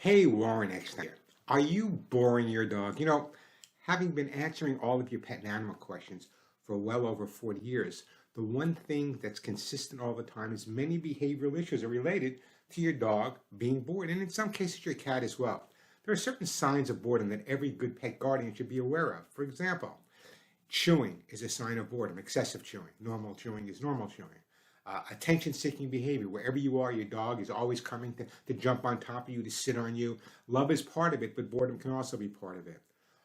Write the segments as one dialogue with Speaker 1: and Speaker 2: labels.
Speaker 1: Hey, Warren Eckstein. Are you boring your dog? Having been answering all of your pet and animal questions for well over 40 years, the one thing that's consistent all the time is many behavioral issues are related to your dog being bored, and in some cases your cat as well. There are certain signs of boredom that every good pet guardian should be aware of. For example, chewing is a sign of boredom. Excessive chewing. Normal chewing is normal chewing. Attention-seeking behavior. Wherever you are, your dog is always coming to jump on top of you, to sit on you. Love is part of it, but boredom can also be part of it.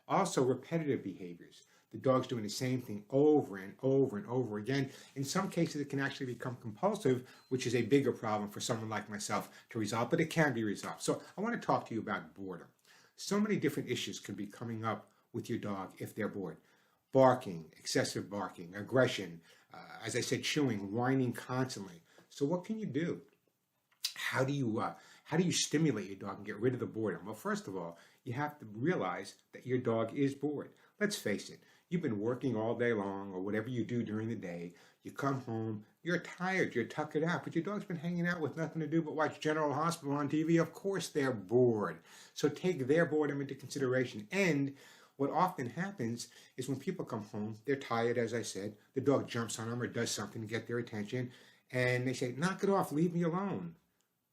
Speaker 1: Also, repetitive behaviors. The dog's doing the same thing over and over and over again. In some cases, it can actually become compulsive, which is a bigger problem for someone like myself to resolve, but it can be resolved. So I want to talk to you about boredom. So many different issues can be coming up with your dog if they're bored. Barking, excessive barking, aggression, as I said, chewing, whining constantly. So what can you do? How do you stimulate your dog and get rid of the boredom? Well, first of all, you have to realize that your dog is bored. Let's face it, you've been working all day long or whatever you do during the day. You come home, you're tired, you're tuckered out, but your dog's been hanging out with nothing to do but watch General Hospital on TV. Of course they're bored. So take their boredom into consideration. And what often happens is when people come home, they're tired, as I said, the dog jumps on them or does something to get their attention, and they say, knock it off, leave me alone.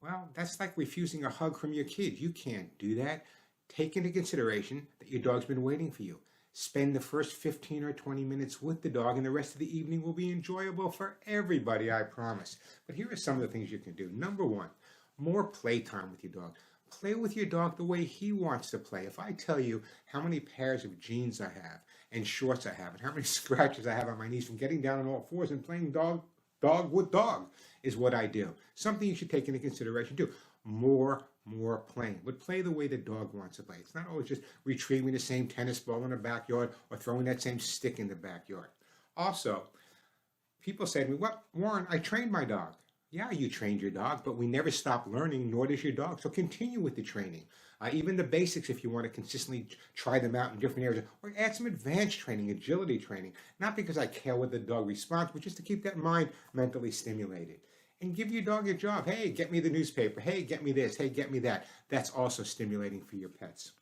Speaker 1: Well, that's like refusing a hug from your kid. You can't do that. Take into consideration that your dog's been waiting for you. Spend the first 15 or 20 minutes with the dog, and the rest of the evening will be enjoyable for everybody, I promise. But here are some of the things you can do. Number one, more playtime with your dog. Play with your dog the way he wants to play. If I tell you how many pairs of jeans I have and shorts I have and how many scratches I have on my knees from getting down on all fours and playing dog with dog is what I do. Something you should take into consideration too. More playing. But play the way the dog wants to play. It's not always just retrieving the same tennis ball in the backyard or throwing that same stick in the backyard. Also, people say to me, well, Warren, I trained my dog. Yeah, you trained your dog, but we never stop learning, nor does your dog. So continue with the training. Even the basics, if you want to consistently try them out in different areas, or add some advanced training, agility training, not because I care what the dog responds, but just to keep that mind mentally stimulated. And give your dog a job. Hey, get me the newspaper. Hey, get me this. Hey, get me that. That's also stimulating for your pets.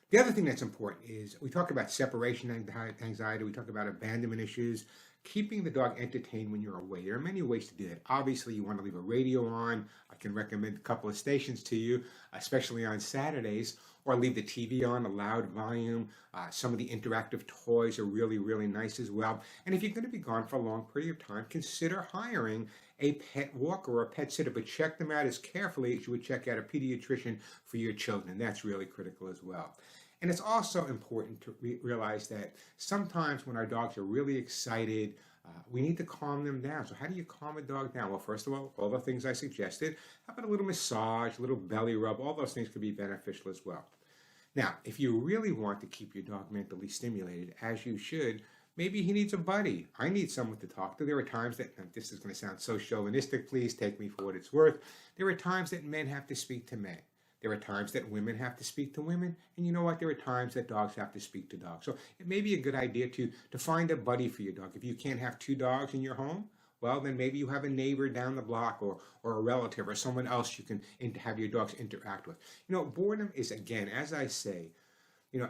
Speaker 1: The other thing that's important is we talk about separation anxiety. We talk about abandonment issues. Keeping the dog entertained when you're away. There are many ways to do that. Obviously, you want to leave a radio on. I can recommend a couple of stations to you, especially on Saturdays, or leave the TV on a loud volume. Some of the interactive toys are really, really nice as well. And if you're going to be gone for a long period of time, consider hiring a pet walker or a pet sitter, but check them out as carefully as you would check out a pediatrician for your children. That's really critical as well. And it's also important to realize that sometimes when our dogs are really excited, we need to calm them down. So how do you calm a dog down? Well, first of all the things I suggested. How about a little massage, a little belly rub? All those things could be beneficial as well. Now, if you really want to keep your dog mentally stimulated, as you should, maybe he needs a buddy. I need someone to talk to. There are times that, and this is going to sound so chauvinistic, please take me for what it's worth. There are times that men have to speak to men. There are times that women have to speak to women, and you know what? There are times that dogs have to speak to dogs. So it may be a good idea to find a buddy for your dog. If you can't have two dogs in your home, well, then maybe you have a neighbor down the block or a relative or someone else you can have your dogs interact with. Boredom is, again, as I say,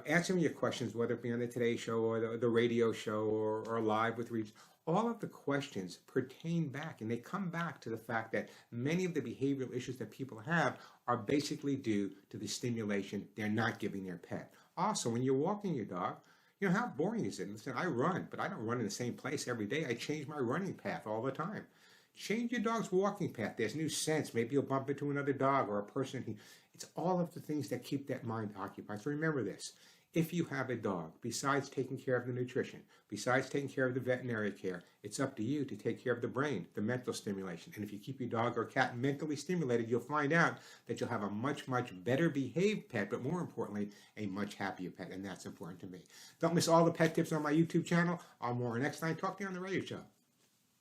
Speaker 1: answering your questions, whether it be on the Today Show or the radio show or live with Reach, all of the questions pertain back, and they come back to the fact that many of the behavioral issues that people have are basically due to the stimulation they're not giving their pet. Also, when you're walking your dog, how boring is it? Listen, I run, but I don't run in the same place every day. I change my running path all the time. Change your dog's walking path. There's new scents. Maybe you'll bump into another dog or a person. It's all of the things that keep that mind occupied. So remember this. If you have a dog, besides taking care of the nutrition, besides taking care of the veterinary care, it's up to you to take care of the brain, the mental stimulation. And if you keep your dog or cat mentally stimulated, you'll find out that you'll have a much, much better behaved pet, but more importantly, a much happier pet. And that's important to me. Don't miss all the pet tips on my YouTube channel. I'm Warren Eckstein. Talk to you on the radio show.